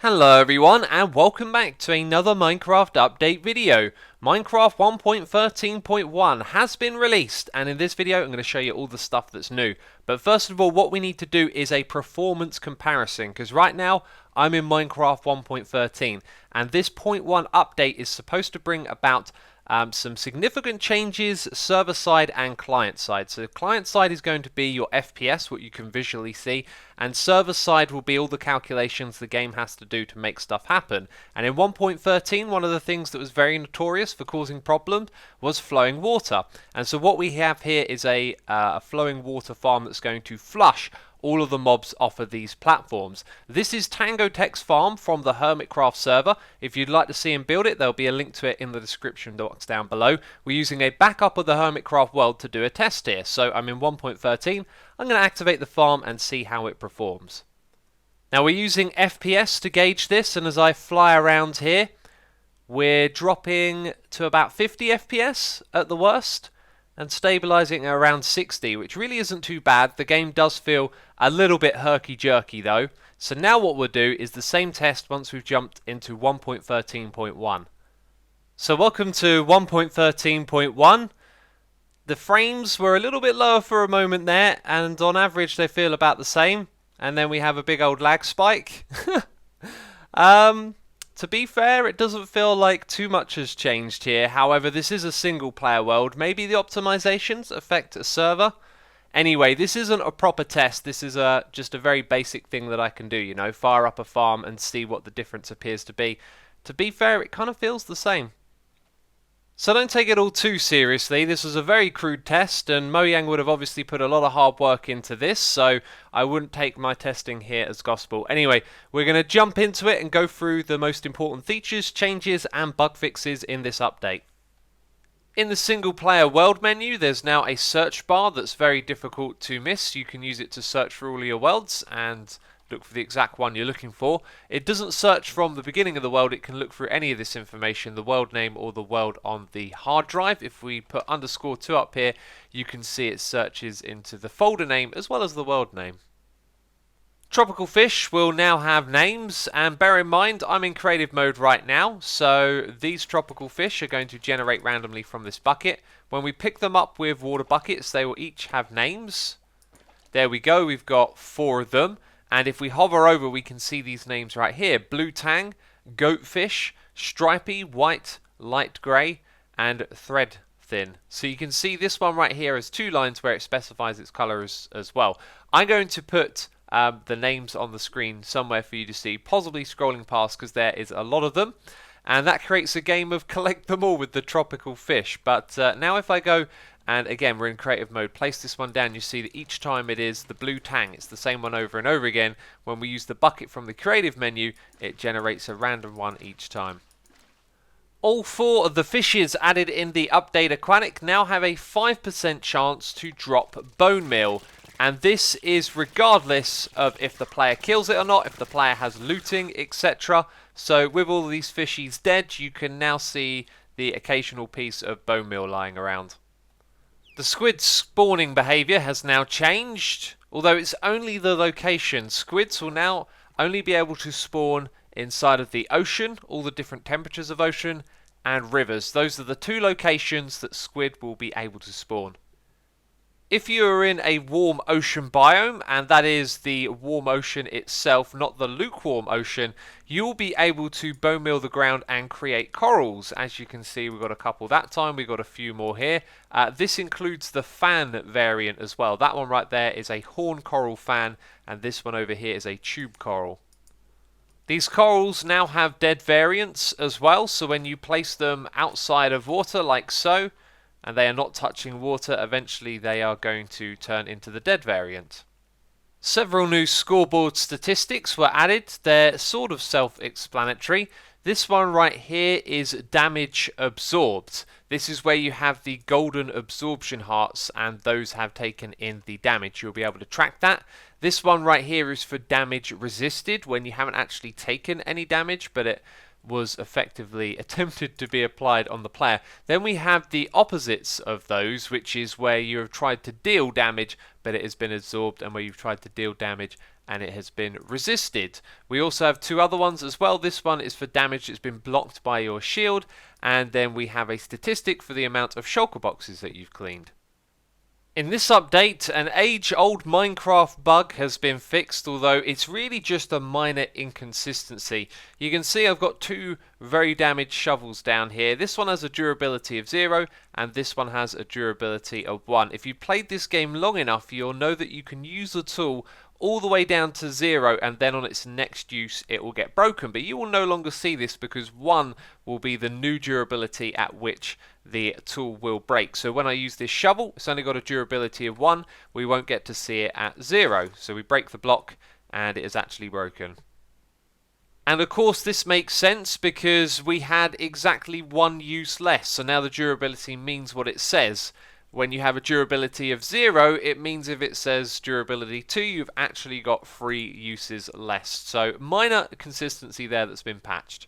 Hello everyone and welcome back to another Minecraft update video. Minecraft 1.13.1 has been released, and in this video I'm going to show you all the stuff that's new. But first of all, what we need to do is a performance comparison, because right now I'm in Minecraft 1.13 and this 0.1 update is supposed to bring about some significant changes server side and client side. So client side is going to be your FPS, what you can visually see, and server side will be all the calculations the game has to do to make stuff happen. And in 1.13, one of the things that was very notorious for causing problems was flowing water. And so what we have here is a flowing water farm that's going to flush all of the mobs off of these platforms. This is Tango Tech's farm from the Hermitcraft server. If you'd like to see him build it, there'll be a link to it in the description box down below. We're using a backup of the Hermitcraft world to do a test here. So I'm in 1.13. I'm going to activate the farm and see how it performs. Now we're using FPS to gauge this, and as I fly around here, we're dropping to about 50 FPS at the worst, and stabilizing at around 60, which really isn't too bad. The game does feel a little bit herky-jerky though. So now what we'll do is the same test once we've jumped into 1.13.1. So welcome to 1.13.1. The frames were a little bit lower for a moment there, and on average they feel about the same. And then we have a big old lag spike. To be fair, it doesn't feel like too much has changed here. However, this is a single player world. Maybe the optimizations affect a server. Anyway, this isn't a proper test. This is just a very basic thing that I can do, you know, fire up a farm and see what the difference appears to be. To be fair, it kind of feels the same. So don't take it all too seriously. This was a very crude test, and Mojang would have obviously put a lot of hard work into this, so I wouldn't take my testing here as gospel. Anyway, we're going to jump into it and go through the most important features, changes, and bug fixes in this update. In the single player world menu, there's now a search bar that's very difficult to miss. You can use it to search for all your worlds and look for the exact one you're looking for. It doesn't search from the beginning of the world. It can look through any of this information, the world name or the world on the hard drive. If we put _2 up here, you can see it searches into the folder name as well as the world name. Tropical fish will now have names, and bear in mind I'm in creative mode right now, so these tropical fish are going to generate randomly from this bucket. When we pick them up with water buckets, they will each have names. There we go, we've got 4 of them. And if we hover over, we can see these names right here. Blue tang, goatfish, stripy, white, light grey, and thread thin. So you can see this one right here has 2 lines where it specifies its colours as well. I'm going to put the names on the screen somewhere for you to see, possibly scrolling past because there is a lot of them. And that creates a game of collect them all with the tropical fish. But now if I go, and again we're in creative mode, place this one down, you see that each time it is the blue tang. It's the same one over and over again. When we use the bucket from the creative menu, it generates a random one each time. All 4 of the fishes added in the update Cranek now have a 5% chance to drop bone meal. And this is regardless of if the player kills it or not, if the player has looting, etc. So with all these fishies dead, you can now see the occasional piece of bone meal lying around. The squid spawning behaviour has now changed, although it's only the location. Squids will now only be able to spawn inside of the ocean, all the different temperatures of ocean, and rivers. Those are the 2 locations that squid will be able to spawn. If you are in a warm ocean biome, and that is the warm ocean itself, not the lukewarm ocean, you'll be able to bone meal the ground and create corals. As you can see, we've got a couple that time, we've got a few more here. This includes the fan variant as well. That one right there is a horn coral fan, and this one over here is a tube coral. These corals now have dead variants as well, so when you place them outside of water like so, and they are not touching water, eventually they are going to turn into the dead variant. Several new scoreboard statistics were added. They're sort of self-explanatory. This one right here is damage absorbed. This is where you have the golden absorption hearts, and those have taken in the damage. You'll be able to track that. This one right here is for damage resisted, when you haven't actually taken any damage, but it was effectively attempted to be applied on the player. Then we have the opposites of those, which is where you have tried to deal damage but it has been absorbed, and where you've tried to deal damage and it has been resisted. We also have two other ones as well. This one is for damage that's been blocked by your shield, and then we have a statistic for the amount of shulker boxes that you've cleaned. In this update, an age-old Minecraft bug has been fixed, although it's really just a minor inconsistency. You can see I've got two very damaged shovels down here. This one has a durability of 0, and this one has a durability of 1. If you played this game long enough, you'll know that you can use the tool all the way down to 0, and then on its next use it will get broken. But you will no longer see this because 1 will be the new durability at which the tool will break. So when I use this shovel, it's only got a durability of 1. We won't get to see it at 0. So we break the block and it is actually broken. And of course this makes sense because we had exactly 1 use less. So now the durability means what it says. When you have a durability of 0, it means if it says durability 2, you've actually got 3 uses less. So minor consistency there that's been patched.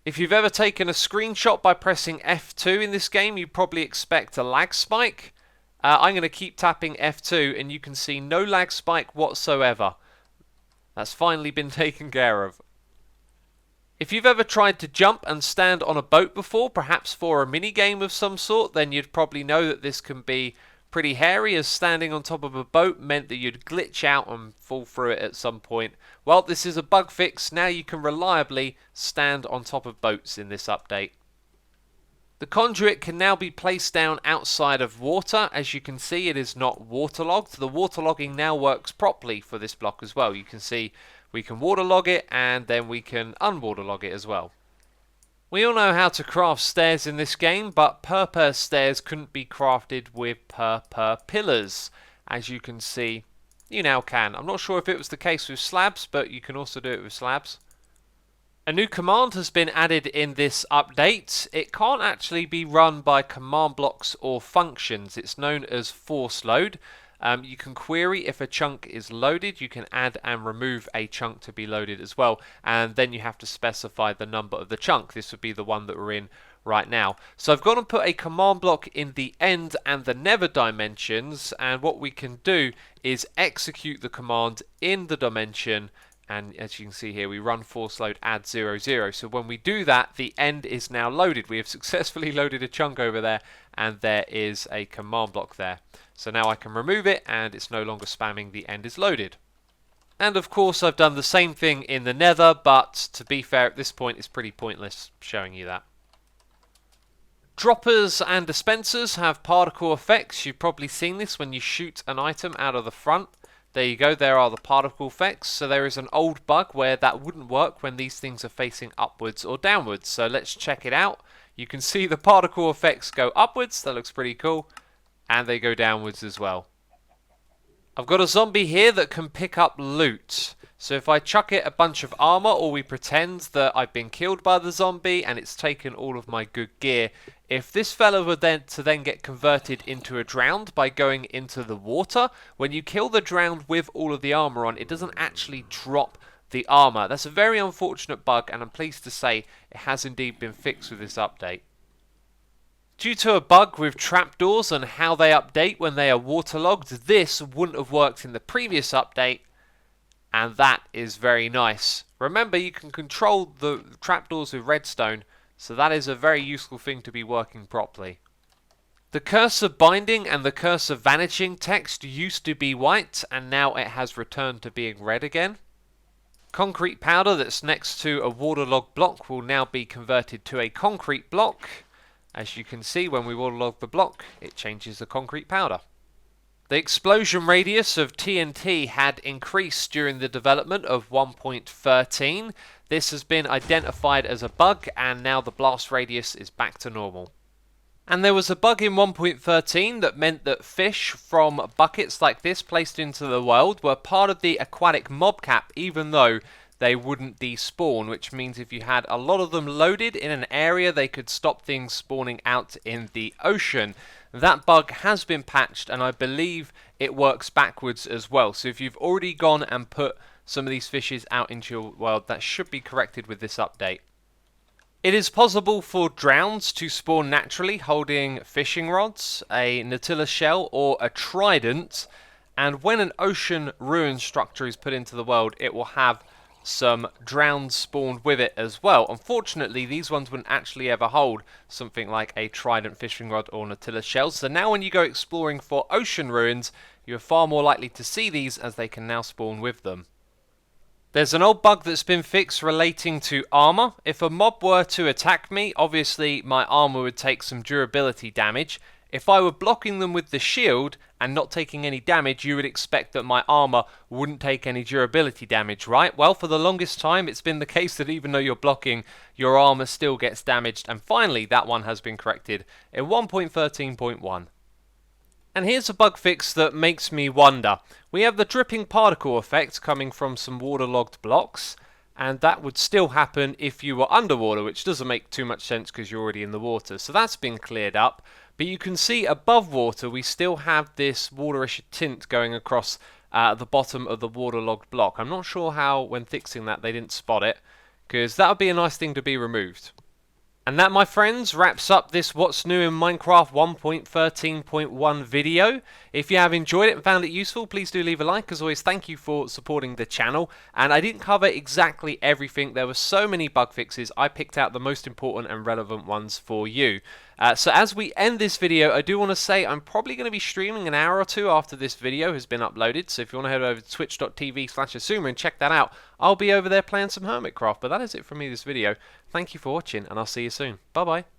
If you've ever taken a screenshot by pressing F2 in this game, you probably expect a lag spike. I'm going to keep tapping F2 and you can see no lag spike whatsoever. That's finally been taken care of. If you've ever tried to jump and stand on a boat before, perhaps for a mini game of some sort, then you'd probably know that this can be pretty hairy, as standing on top of a boat meant that you'd glitch out and fall through it at some point. Well, this is a bug fix. Now you can reliably stand on top of boats in this update. The conduit can now be placed down outside of water. As you can see, it is not waterlogged. The waterlogging now works properly for this block as well. You can see we can waterlog it and then we can unwaterlog it as well. We all know how to craft stairs in this game, but per stairs couldn't be crafted with per pillars. As you can see, you now can. I'm not sure if it was the case with slabs, but you can also do it with slabs. A new command has been added in this update. It can't actually be run by command blocks or functions. It's known as force load. You can query if a chunk is loaded. You can add and remove a chunk to be loaded as well, and then you have to specify the number of the chunk. This would be the one that we're in right now. So I've gone and put a command block in the end and the nether dimensions, and what we can do is execute the command in the dimension, and as you can see here, we run force load add 0 0. So when we do that, the end is now loaded. We have successfully loaded a chunk over there, and there is a command block there. So now I can remove it and it's no longer spamming the end is loaded. And of course I've done the same thing in the nether, but to be fair at this point it's pretty pointless showing you that. Droppers and dispensers have particle effects. You've probably seen this when you shoot an item out of the front. There you go, there are the particle effects. So there is an old bug where that wouldn't work when these things are facing upwards or downwards. So let's check it out. You can see the particle effects go upwards, that looks pretty cool. And they go downwards as well. I've got a zombie here that can pick up loot. So if I chuck it a bunch of armor, or we pretend that I've been killed by the zombie and it's taken all of my good gear, if this fella were then get converted into a drowned by going into the water, when you kill the drowned with all of the armor on, it doesn't actually drop the armor. That's a very unfortunate bug, and I'm pleased to say it has indeed been fixed with this update. Due to a bug with trapdoors and how they update when they are waterlogged, this wouldn't have worked in the previous update, and that is very nice. Remember, you can control the trapdoors with redstone, so that is a very useful thing to be working properly. The cursor binding and the cursor vanishing text used to be white, and now it has returned to being red again. Concrete powder that's next to a waterlogged block will now be converted to a concrete block. As you can see, when we waterlog the block, it changes the concrete powder. The explosion radius of TNT had increased during the development of 1.13. This has been identified as a bug, and now the blast radius is back to normal. And there was a bug in 1.13 that meant that fish from buckets like this placed into the world were part of the aquatic mob cap, even though they wouldn't despawn, which means if you had a lot of them loaded in an area, they could stop things spawning out in the ocean. That bug has been patched, and I believe it works backwards as well. So if you've already gone and put some of these fishes out into your world, that should be corrected with this update. It is possible for drowns to spawn naturally holding fishing rods, a Nautilus shell, or a trident. And when an ocean ruin structure is put into the world, it will have some drowned spawned with it as well. Unfortunately, these ones wouldn't actually ever hold something like a trident fishing rod or Nautilus shells. So now when you go exploring for ocean ruins, you're far more likely to see these as they can now spawn with them. There's an old bug that's been fixed relating to armor. If a mob were to attack me, obviously my armor would take some durability damage. If I were blocking them with the shield and not taking any damage, you would expect that my armor wouldn't take any durability damage, right? Well, for the longest time, it's been the case that even though you're blocking, your armor still gets damaged. And finally, that one has been corrected in 1.13.1. And here's a bug fix that makes me wonder. We have the dripping particle effect coming from some waterlogged blocks, and that would still happen if you were underwater, which doesn't make too much sense because you're already in the water. So that's been cleared up. But you can see above water we still have this waterish tint going across the bottom of the waterlogged block. I'm not sure how when fixing that they didn't spot it, because that would be a nice thing to be removed. And that, my friends, wraps up this What's New in Minecraft 1.13.1 video. If you have enjoyed it and found it useful, please do leave a like. As always, thank you for supporting the channel. And I didn't cover exactly everything. There were so many bug fixes. I picked out the most important and relevant ones for you. So as we end this video, I do want to say I'm probably going to be streaming an hour or two after this video has been uploaded. So if you want to head over to twitch.tv/xisumavoid and check that out, I'll be over there playing some Hermitcraft. But that is it from me this video. Thank you for watching, and I'll see you soon. Bye-bye.